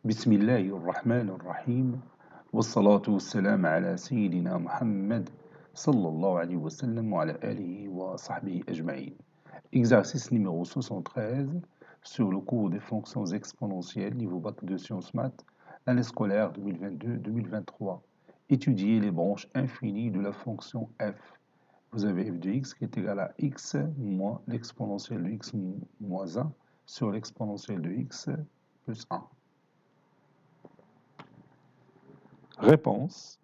بسم الله الرحمن الرحيم والصلاة والسلام على سيدنا محمد صلى الله عليه وسلم وعلى آله وصحبه أجمعين. Exercice numéro 73 sur le cours des fonctions exponentielles niveau bac de sciences maths, année scolaire 2022-2023. Étudier les branches infinies de la fonction f. Vous avez f de x qui est égal à x moins l'exponentielle de x moins 1 sur l'exponentielle de x plus 1. Réponse.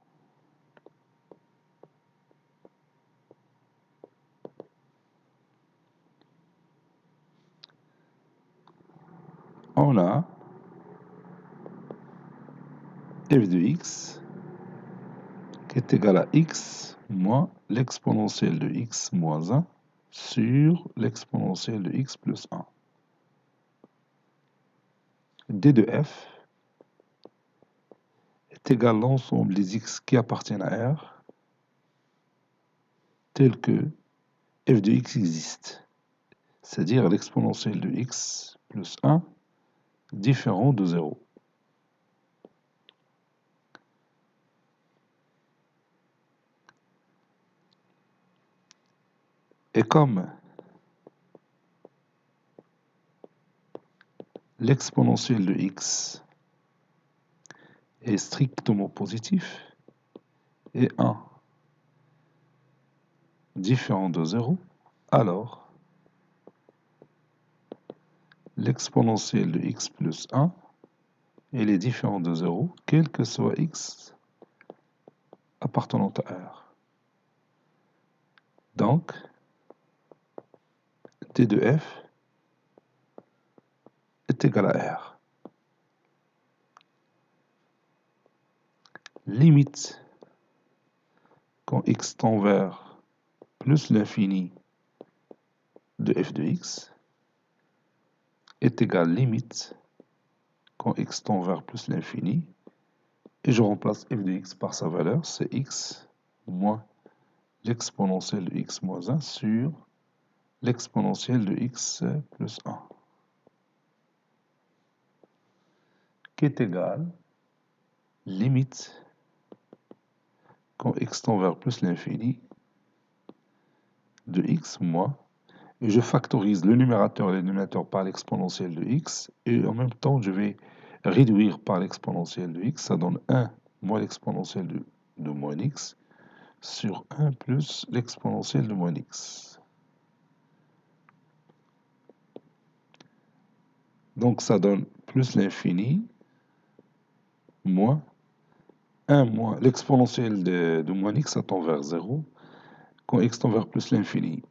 On a f de x qui est égal à x moins l'exponentielle de x moins 1 sur l'exponentielle de x plus 1. d de f est égal à l'ensemble des x qui appartiennent à R tel que f de x existe, c'est-à-dire l'exponentielle de x plus 1 différent de 0. Et comme l'exponentielle de x est strictement positif et 1 différent de 0, alors l'exponentielle de x plus 1 elle est différente de 0, quel que soit x appartenant à R. Donc, d de f est égal à R. Limite quand x tend vers plus l'infini de f de x est égal limite quand x tend vers plus l'infini, et je remplace f de x par sa valeur, c'est x moins l'exponentielle de x moins 1 sur l'exponentielle de x plus 1, qui est égal limite quand x tend vers plus l'infini de x moins, et je factorise le numérateur et le dénominateur par l'exponentielle de x, et en même temps je vais réduire par l'exponentielle de x, ça donne 1 moins l'exponentielle de moins x sur 1 plus l'exponentielle de moins x. Donc ça donne plus l'infini moins 1 moins l'exponentielle de moins x, ça tend vers 0, quand x tend vers plus l'infini.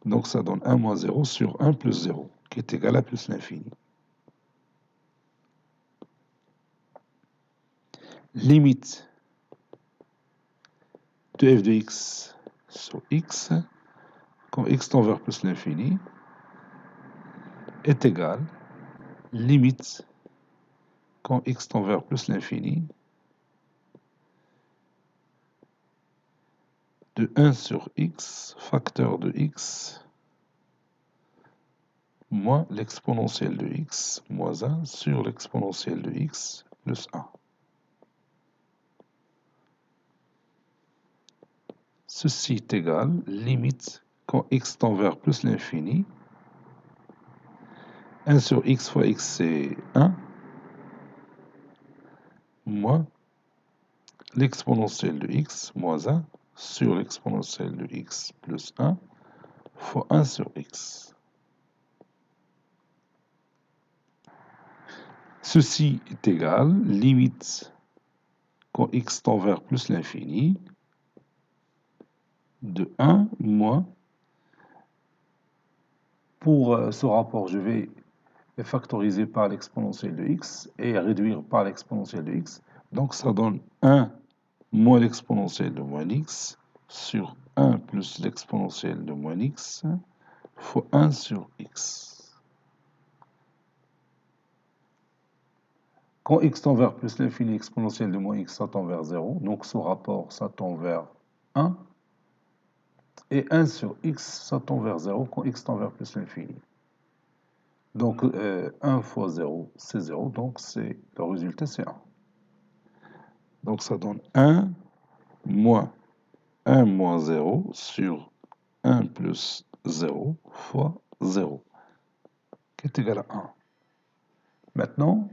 Donc ça donne 1 moins 0 sur 1 plus 0, qui est égal à plus l'infini. Limite de f de x sur x, quand x tend vers plus l'infini, est égal limite quand x tend vers plus l'infini de 1 sur x, facteur de x, moins l'exponentielle de x moins 1 sur l'exponentielle de x plus 1. Ceci est égal limite quand x tend vers plus l'infini, 1 sur x fois x c'est 1, moins l'exponentielle de x moins 1 sur l'exponentielle de x plus 1 fois 1 sur x. Ceci est égal limite quand x tend vers plus l'infini de 1 moins, pour ce rapport je vais factoriser par l'exponentielle de x et réduire par l'exponentielle de x, donc ça donne 1 moins l'exponentielle de moins x sur 1 plus l'exponentielle de moins x fois 1 sur x. Quand x tend vers plus l'infini, l'exponentielle de moins x, ça tend vers 0. Donc ce rapport, ça tend vers 1. Et 1 sur x, ça tend vers 0 quand x tend vers plus l'infini. Donc 1 fois 0, c'est 0, donc le résultat c'est 1. Donc ça donne 1 moins 1 moins 0 sur 1 plus 0 fois 0, qui est égal à 1. Maintenant,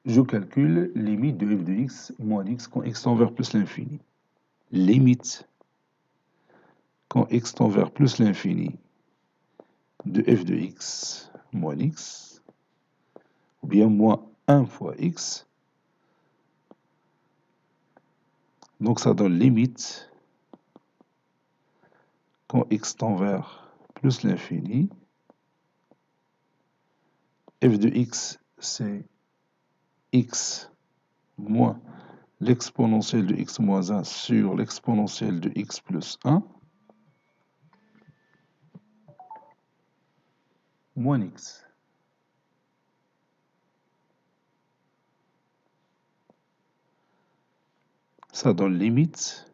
je calcule limite de f de x moins x quand x tend vers plus l'infini. Limite quand x tend vers plus l'infini de f de x moins x, ou bien moins 1 fois x. Donc ça donne limite quand x tend vers plus l'infini. F de x, c'est x moins l'exponentielle de x moins 1 sur l'exponentielle de x plus 1, moins x. Ça donne limite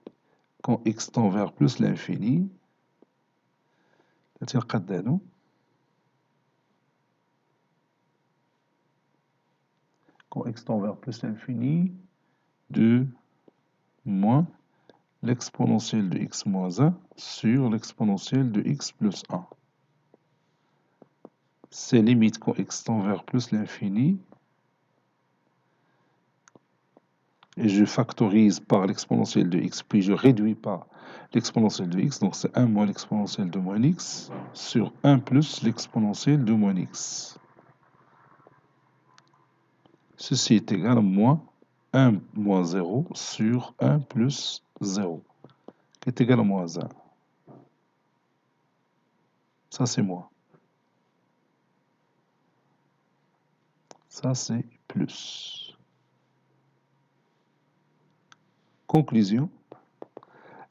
quand x tend vers plus l'infini. Quand x tend vers plus l'infini, de moins l'exponentielle de x moins 1 sur l'exponentielle de x plus 1. C'est limite quand x tend vers plus l'infini. Et je factorise par l'exponentielle de x, puis je réduis par l'exponentielle de x. Donc c'est 1 moins l'exponentielle de moins x sur 1 plus l'exponentielle de moins x. Ceci est égal à moins 1 moins 0 sur 1 plus 0, qui est égal à moins 1. Ça, c'est moins. Ça, c'est plus. Conclusion.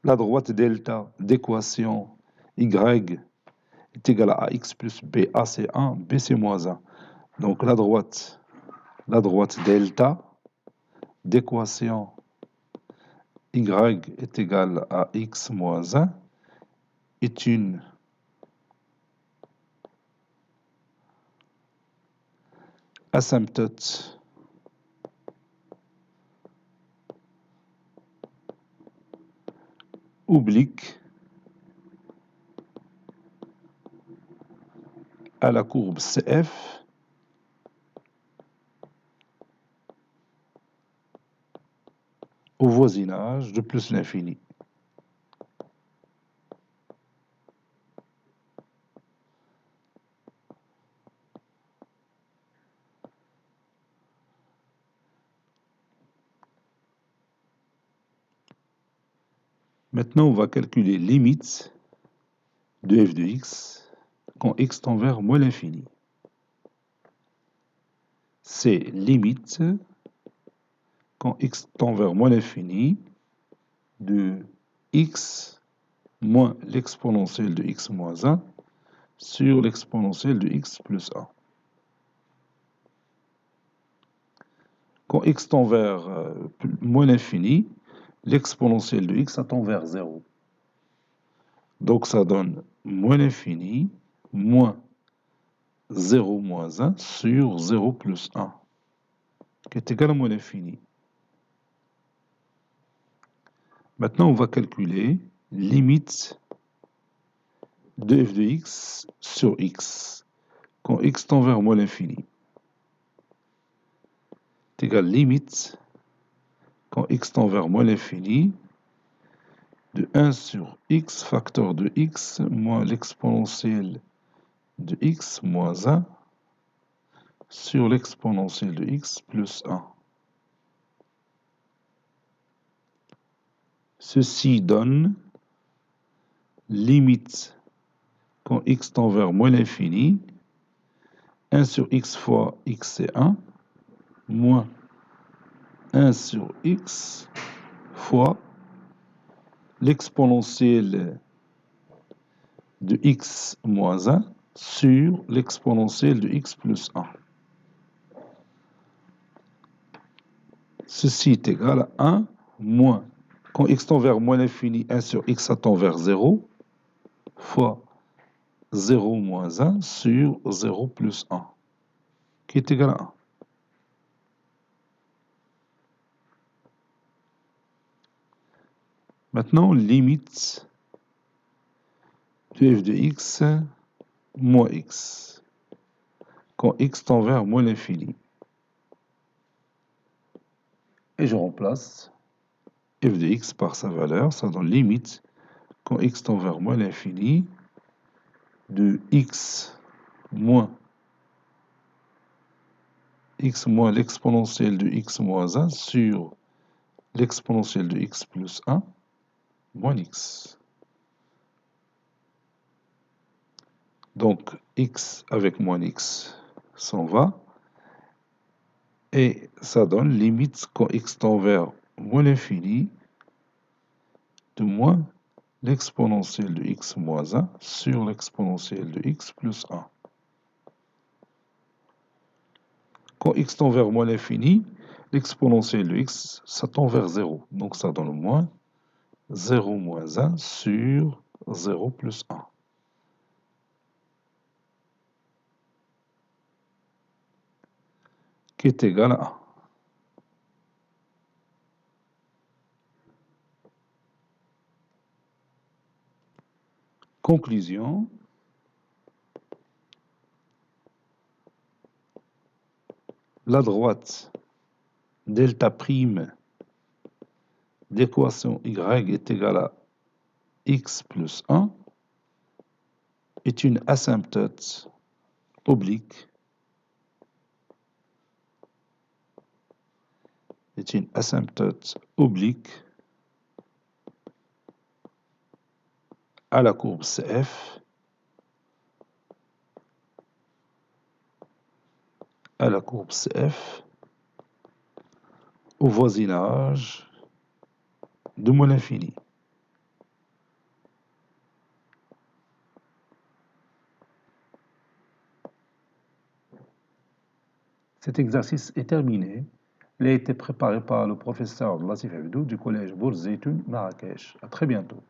La droite delta d'équation y est égale à ax plus b. A, c'est 1, b, c'est moins 1. Donc la droite delta d'équation y est égale à x moins 1 est une asymptote oblique à la courbe CF au voisinage de plus l'infini. Maintenant, on va calculer limite de f de x quand x tend vers moins l'infini. C'est limite quand x tend vers moins l'infini de x moins l'exponentielle de x moins 1 sur l'exponentielle de x plus 1. Quand x tend vers moins l'infini, l'exponentielle de x tend vers 0. Donc ça donne moins l'infini moins 0 moins 1 sur 0 plus 1, qui est égal à moins l'infini. Maintenant, on va calculer limite de f de x sur x quand x tend vers moins l'infini. C'est égal à limite quand x tend vers moins l'infini de 1 sur x facteur de x moins l'exponentielle de x moins 1 sur l'exponentielle de x plus 1. Ceci donne limite quand x tend vers moins l'infini, 1 sur x fois x c'est 1, moins 1 sur x fois l'exponentielle de x moins 1 sur l'exponentielle de x plus 1. Ceci est égal à 1 moins, quand x tend vers moins l'infini, 1 sur x tend vers 0, fois 0 moins 1 sur 0 plus 1, qui est égal à 1. Maintenant, limite de f de x moins x, quand x tend vers moins l'infini. Et je remplace f de x par sa valeur, ça donne limite, quand x tend vers moins l'infini, de x moins l'exponentielle de x moins 1 sur l'exponentielle de x plus 1 moins x. Donc x avec moins x s'en va. Et ça donne limite quand x tend vers moins l'infini de moins l'exponentielle de x moins 1 sur l'exponentielle de x plus 1. Quand x tend vers moins l'infini, l'exponentielle de x, ça tend vers 0. Donc ça donne moins 0 moins 1 sur 0 plus 1. Qui est égal à 1. Conclusion. La droite delta prime d'équation y est égale à x plus 1 est une asymptote oblique à la courbe CF au voisinage de moins l'infini. Cet exercice est terminé. Il a été préparé par le professeur Latif Abdou du collège Bourz Zeytoun, Marrakech. À très bientôt.